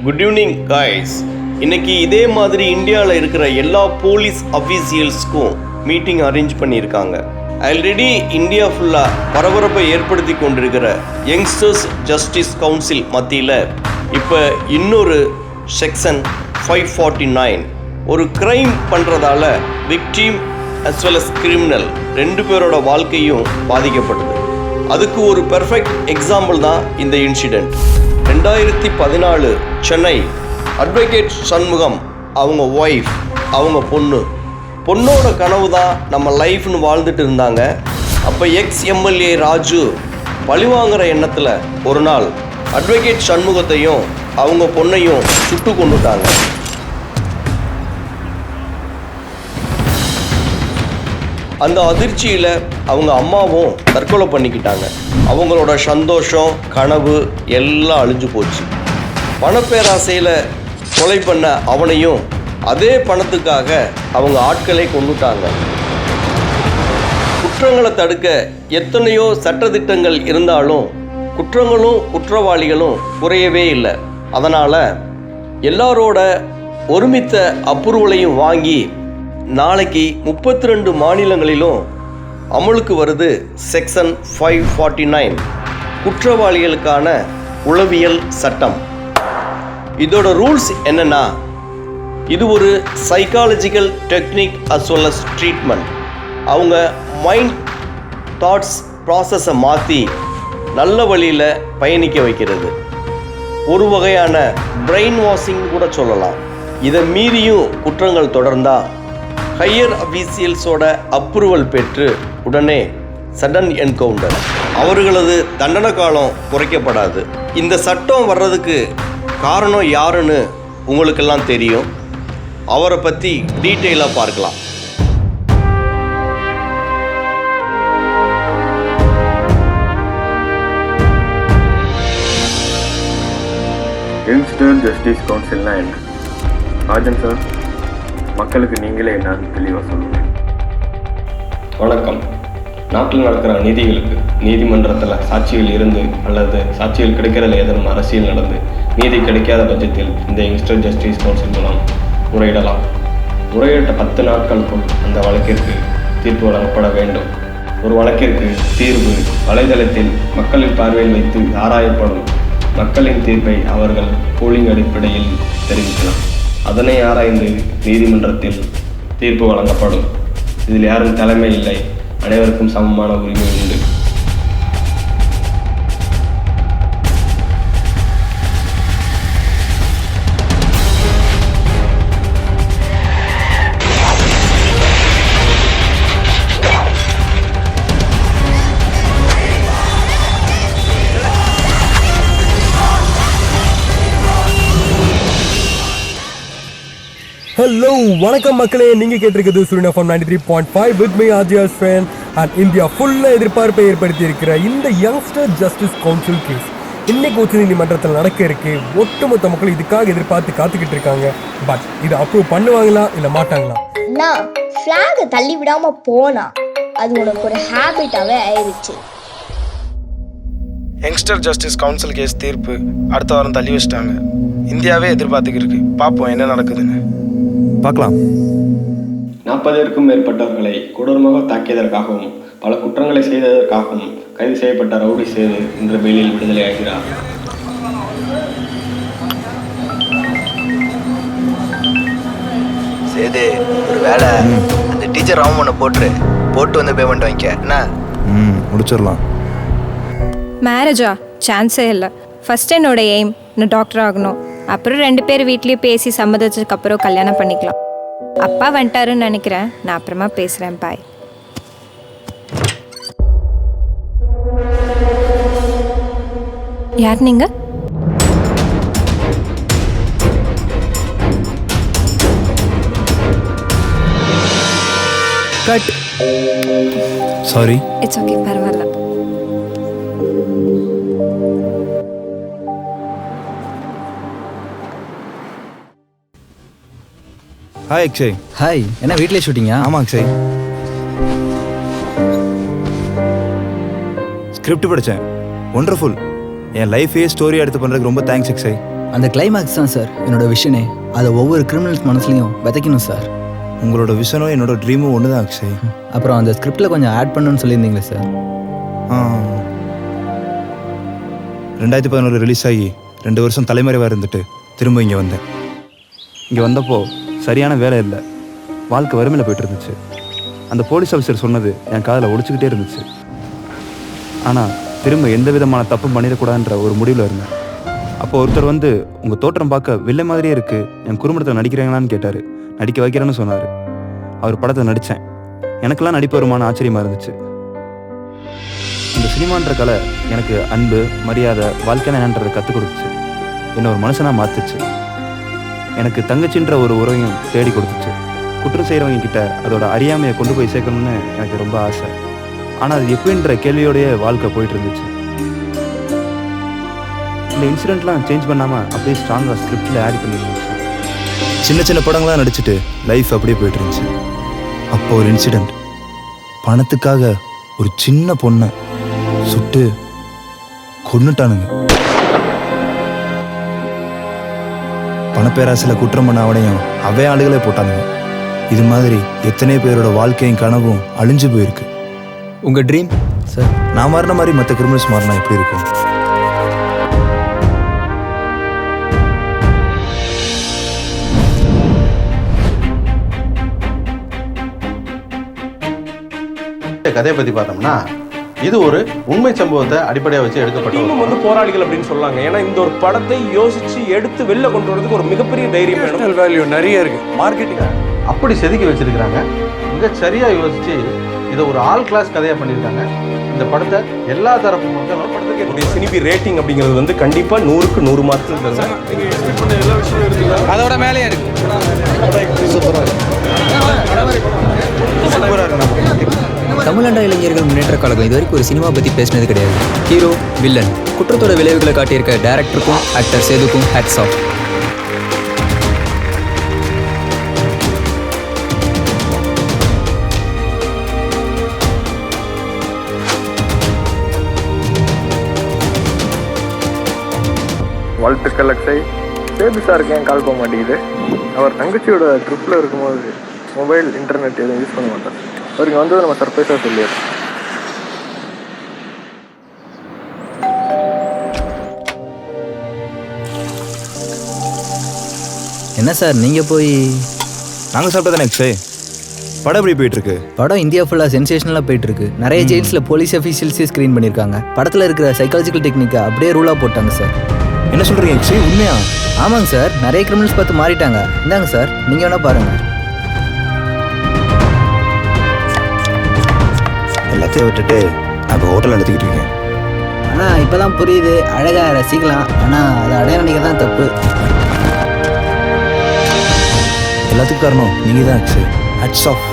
Good evening guys. இன்னைக்கு இதே மாதிரி இந்தியாவில் இருக்கிற எல்லா போலீஸ் அஃபீஷியல்ஸ்க்கும் மீட்டிங் அரேஞ்ச் பண்ணியிருக்காங்க. ஆல்ரெடி இந்தியா ஃபுல்லாக பரபரப்பை ஏற்படுத்தி கொண்டிருக்கிற யங்ஸ்டர்ஸ் ஜஸ்டிஸ் கவுன்சில் மத்தியில் இப்போ இன்னொரு செக்ஷன் 549 ஒரு கிரைம் பண்ணுறதால victim as well as criminal ரெண்டு பேரோட வாழ்க்கையும் பாதிக்கப்படுது. அதுக்கு ஒரு பெர்ஃபெக்ட் எக்ஸாம்பிள் தான் இந்த இன்சிடெண்ட். 2014 சென்னை அட்வொகேட் சண்முகம் அவங்க ஒய்ஃப், அவங்க பொண்ணோட கனவு தான் நம்ம லைஃப்னு வாழ்ந்துட்டு இருந்தாங்க. அப்போ எக்ஸ்-எம்எல்ஏ ராஜு பழிவாங்கிற எண்ணத்தில் ஒரு நாள் அட்வொகேட் சண்முகத்தையும் அவங்க பொண்ணையும் சுட்டு கொண்டுட்டாங்க. அந்த அதிர்ச்சியில் அவங்க அம்மாவும் தற்கொலை பண்ணிக்கிட்டாங்க. அவங்களோட சந்தோஷம், கனவு எல்லாம் அழிஞ்சு போச்சு. பணப்பேராசையில் கொலை பண்ண அவனையும் அதே பணத்துக்காக அவங்க ஆட்களை கொண்டுட்டாங்க. குற்றங்களை தடுக்க எத்தனையோ சட்டதிட்டங்கள் இருந்தாலும் குற்றங்களும் குற்றவாளிகளும் குறையவே இல்லை. அதனால் எல்லாரோட ஒருமித்த அப்ரூவலையும் வாங்கி நாளைக்கு 32 மாநிலங்களிலும் அமலுக்கு வருது செக்ஷன் 549 குற்றவாளிகளுக்கான உளவியல் சட்டம். இதோட ரூல்ஸ் என்னன்னா, இது ஒரு psychological technique as well as treatment. அவங்க மைண்ட் தாட்ஸ் ப்ராசஸை மாற்றி நல்ல வழியில் பயணிக்க வைக்கிறது. ஒரு வகையான பிரெயின் வாஷிங் கூட சொல்லலாம். இதை மீறியும் குற்றங்கள் தொடர்ந்தால் ஹையர் அஃபீஷியல்ஸோட அப்ரூவல் பெற்று உடனே சடன் என்கவுண்டர், அவர்களது தண்டனை காலம் குறைக்கப்படாது. இந்த சட்டம் வர்றதுக்கு காரணம் யாருன்னு உங்களுக்கெல்லாம் தெரியும். அவரை பற்றி டீட்டெயிலாக பார்க்கலாம். யங்ஸ்டர் ஜஸ்டிஸ் கவுன்சில்னா என்ன? ராஜன் சார், மக்களுக்கு நீங்களே என்னன்னு தெளிவாக சொல்லுங்கள். வணக்கம். நாட்டில் நடக்கிற நீதிகளுக்கு நீதிமன்றத்தில் சாட்சிகள் இருந்து அல்லது சாட்சிகள் கிடைக்கிறதுல ஏதேனும் அரசியல் நடந்து நீதி கிடைக்காத பட்சத்தில் இந்த யங்ஸ்டர் ஜஸ்டிஸ் கவுன்சில் மூலம் முறையிடலாம். முறையிட்ட 10 நாட்களுக்குள் அந்த வழக்கிற்கு தீர்ப்பு வழங்கப்பட வேண்டும். ஒரு வழக்கிற்கு தீர்வு வலைதளத்தில் மக்களின் பார்வையில் வைத்து ஆராயப்படும். மக்களின் தீர்ப்பை அவர்கள் போலிங் அடிப்படையில் தெரிவிக்கலாம். அதனை ஆராய்ந்து நீதிமன்றத்தில் தீர்ப்பு வழங்கப்படும். இதில் யாரும் தலைமை இல்லை, அனைவருக்கும் சமமான உரிமை உண்டு. ஹலோ, வணக்கம் மக்களே. நீங்கள் கேட்டிருக்கிறது சூரியன் FM 93.5 with me RGS fan. And India ஃபுல்லாக எதிர்பார்ப்பை ஏற்படுத்தி இருக்கிற இந்த யங்ஸ்டர் ஜஸ்டிஸ் கவுன்சில் கேஸ் இன்னைக்கு உச்சநீதிமன்றத்தில் நடக்க இருக்கு. ஒட்டுமொத்த மக்கள் இதுக்காக எதிர்பார்த்து காத்துக்கிட்டு இருக்காங்க. பட் இது அப்ரூவ் பண்ணுவாங்களா இல்லை மாட்டாங்களா? நான் ஃப்ளாகை தள்ளி விடாம போனா அது உனக்கு ஒரு ஹேபிட்டாவே ஆயிடுச்சு. யங்ஸ்டர் ஜஸ்டிஸ் கவுன்சில் கேஸ் தீர்ப்பு அடுத்த வாரம் தள்ளி வச்சிட்டாங்க. இந்தியாவே எதிர்பார்த்துக்கிட்டு இருக்கு. பார்ப்போம் என்ன நடக்குதுன்னு. பார்க்கலாம். 40க்கும் மேற்பட்டவர்களை கொடூரமாக தாக்கியதற்காகவும் பல குற்றங்களை செய்ததற்காகவும் கைது செய்யப்பட்ட ரவுடி சேது இன்று பெயிலில் விடுதலையாகிறார். சேது, ஒரு வேலை அந்த டீச்சர் ராமனை போட்டு வந்து பேமெண்ட் வாங்கிக்க. என்ன முடிச்சிடலாம். மேரேஜா? சான்ஸே இல்லை. ஃபஸ்ட் என்னோட எய்ம் நான் டாக்டர் ஆகணும். அப்புறம் 2 பேர் வீட்லேயும் பேசி சம்மதிச்சதுக்கப்புறம் கல்யாணம் பண்ணிக்கலாம். அப்பா வந்துட்டாருன்னு நினைக்கிறேன். நான் அப்புறமா பேசுகிறேன். பாய். யார் நீங்க? கட். சாரி. இட்ஸ் ஓகே, பரவாயில்ல. ஹாய் அக்ஷய். ஹாய். என்ன வீட்டிலே ஷூட்டிங்கா? ஆமாம் அக்ஷய். ஸ்கிரிப்ட் படித்தேன். ஒண்டர்ஃபுல். என் லைஃபே ஸ்டோரி எடுத்து பண்ணுறதுக்கு ரொம்ப தேங்க்ஸ் அக்ஷய். அந்த கிளைமேக்ஸ் தான் சார் என்னோட விஷனே. அதை ஒவ்வொரு கிரிமினல்ஸ் மனசுலையும் விதைக்கணும் சார். உங்களோட விஷனும் என்னோட ட்ரீமும் ஒன்று தான் அக்ஷய். அப்புறம் அந்த ஸ்கிரிப்டில் கொஞ்சம் ஆட் பண்ணணும்னு சொல்லியிருந்தீங்களே சார். 2011 ரிலீஸ் ஆகி 2 வருஷம் தலைமறைவாக இருந்துட்டு திரும்ப இங்கே வந்தேன். இங்கே வந்தப்போ சரியான வேலை இல்லை, வாழ்க்கை வறுமையில் போய்ட்டு இருந்துச்சு. அந்த போலீஸ் ஆஃபீஸர் சொன்னது என் காதில் ஒடிச்சுக்கிட்டே இருந்துச்சு. ஆனால் திரும்ப எந்த விதமான தப்பும் பண்ணிடக்கூடாதுன்ற ஒரு முடிவில் இருந்தேன். அப்போ ஒருத்தர் வந்து உங்கள் தோற்றம் பார்க்க வில்லை மாதிரியே இருக்குது, என் குடும்பத்தில் நடிக்கிறீங்களான்னு கேட்டார். நடிக்க வைக்கிறேன்னு சொன்னார். அவர் படத்தை நடித்தேன். எனக்கெல்லாம் நடிப்பு வருமான ஆச்சரியமாக இருந்துச்சு. இந்த சினிமான்ற கலை எனக்கு அன்பு, மரியாதை, வாழ்க்கைன்னு என்னன்றதை கற்றுக் கொடுத்துச்சு. என்னை ஒரு மனுஷனாக மாற்றுச்சு. எனக்கு தங்கச்சின்ற ஒரு உறவையும் தேடி கொடுத்துச்சு. குற்றம் செய்கிறவங்க கிட்ட அதோட அறியாமையை கொண்டு போய் சேர்க்கணும்னு எனக்கு ரொம்ப ஆசை. ஆனால் அது எப்படின்ற கேள்வியோடைய வாழ்க்கை போயிட்டு இருந்துச்சு. இந்த இன்சிடெண்ட்லாம் சேஞ்ச் பண்ணாமல் அப்படியே ஸ்ட்ராங்காக ஸ்கிரிப்டில் ஆட் பண்ணிருந்துச்சு. சின்ன சின்ன படங்களாக நடிச்சுட்டு லைஃப் அப்படியே போயிட்டு இருந்துச்சு. அப்போ ஒரு இன்சிடெண்ட், பணத்துக்காக ஒரு சின்ன பொண்ணை சுட்டு கொன்னுட்டானுங்க. பணப்பேராசில குற்றம் பண்ண அவனையும் அவை ஆளுகளே போட்டானுங்க. இது மாதிரி எத்தனை பேரோட வாழ்க்கையும் கனவும் அழிஞ்சு போயிருக்கு. உங்கள் ட்ரீம் சார்? நான் மாறின மாதிரி மற்ற கிரிமினல்ஸ் மாறினா எப்படி இருக்கும்? கதையை பற்றி பார்த்தோம்னா இது ஒரு உண்மை சம்பவத்தை அடிப்படையாக வச்சு எடுக்கப்பட்ட வந்து போராளிகள் அப்படின்னு சொல்லாங்க. ஏன்னா இந்த ஒரு படத்தை யோசிச்சு எடுத்து வெளில கொண்டு வரதுக்கு ஒரு மிகப்பெரிய தைரியம் வேணும். வேல்யூ நிறைய இருக்கு. மார்க்கெட்டிங் அப்படி செதுக்கி வச்சிருக்கிறாங்க. மிக சரியாக யோசிச்சு இதை ஒரு ஆல் கிளாஸ் கதையாக பண்ணியிருக்காங்க. இந்த படத்தை எல்லா தரப்பு மக்களும் படத்துக்கு சினிபி ரேட்டிங் அப்படிங்கிறது வந்து கண்டிப்பாக 100க்கு 100 மார்க்ஸ். அதோட மேலே இருக்கு. தமிழ்நாடு இளைஞர்கள் முன்னேற்ற கழகம் இது வரைக்கும் ஒரு சினிமா பற்றி பேசினது கிடையாது. ஹீரோ, வில்லன், குற்றத்தோட விளைவுகளை காட்டியிருக்க டைரக்டருக்கும் ஆக்டர் சேதுக்கும் ஹேட்ஸ் ஆஃப். வாழ்த்துக்கள் அக்ஷய். சேது சாருக்கு ஏன் கால் போக மாட்டேங்குது? அவர் தங்கச்சியோட ட்ரிப்பில் இருக்கும்போது மொபைல் இன்டர்நெட் எதுவும் யூஸ் பண்ண மாட்டார். அவருக்கு வந்தது நம்ம சர்ப்ரைஸாக சொல்லிடுறோம். என்ன சார் நீங்கள் போய்? நாங்கள் சாப்பிட்டா தானே அக்ஷய். படம் எப்படி போயிட்டுருக்கு? படம் இந்தியா ஃபுல்லாக சென்சேஷனலாக போயிட்டுருக்கு. நிறைய ஜெயில்ஸில் போலீஸ் அஃபீஷியல்ஸே ஸ்க்ரீன் பண்ணியிருக்காங்க. படத்தில் இருக்கிற சைக்காலஜிக்கல் டெக்னிக்கை அப்படியே ரூலாக போட்டாங்க சார். என்ன சொல்கிறீங்க அக்ஷய்? உண்மையா? ஆமாங்க சார், நிறைய கிரிமினல்ஸ் பார்த்து மாறிட்டாங்க. இந்தாங்க சார், நீங்கள் வேணால் பாருங்கள். எல்லாத்தையும் விட்டுட்டு நான் இப்போ ஹோட்டல் நடத்திக்கிட்டு இருக்கேன். ஆனால் இப்போ தான் புரியுது, அழகாக ரசிக்கலாம், ஆனால் அதை அடைய நினைக்க தான் தப்பு. எல்லாத்துக்கும் காரணம் நீங்கள் தான் அக்ஷய். Hats off.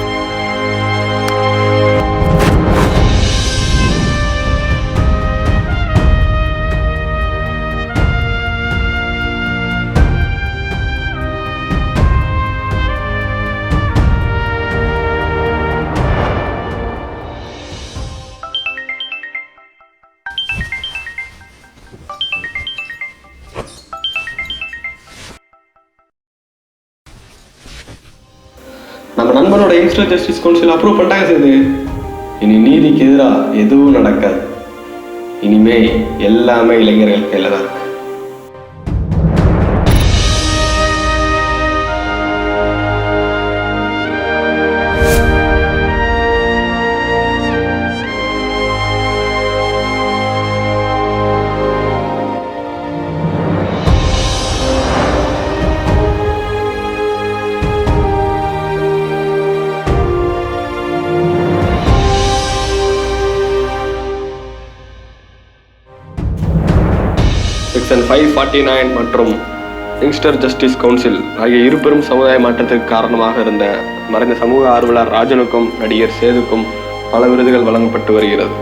நம்ம நண்பனோட யங்ஸ்டர் ஜஸ்டிஸ் கவுன்சில் அப்ரூவ் பண்ணிட்டாங்க சேது. இனி நீதிக்கு எதிராக எதுவும் நடக்காது. இனிமே எல்லாமே இளைஞர்கள் கையில் தான் இருக்கு. செக்ஷன் 549 மற்றும் யங்ஸ்டர் ஜஸ்டிஸ் கவுன்சில் ஆகிய இருபெரும் சமுதாய மாற்றத்திற்கு காரணமாக இருந்த மறைந்த சமூக ஆர்வலர் ராஜனுக்கும் நடிகர் சேதுக்கும் பல விருதுகள் வழங்கப்பட்டு வருகிறது.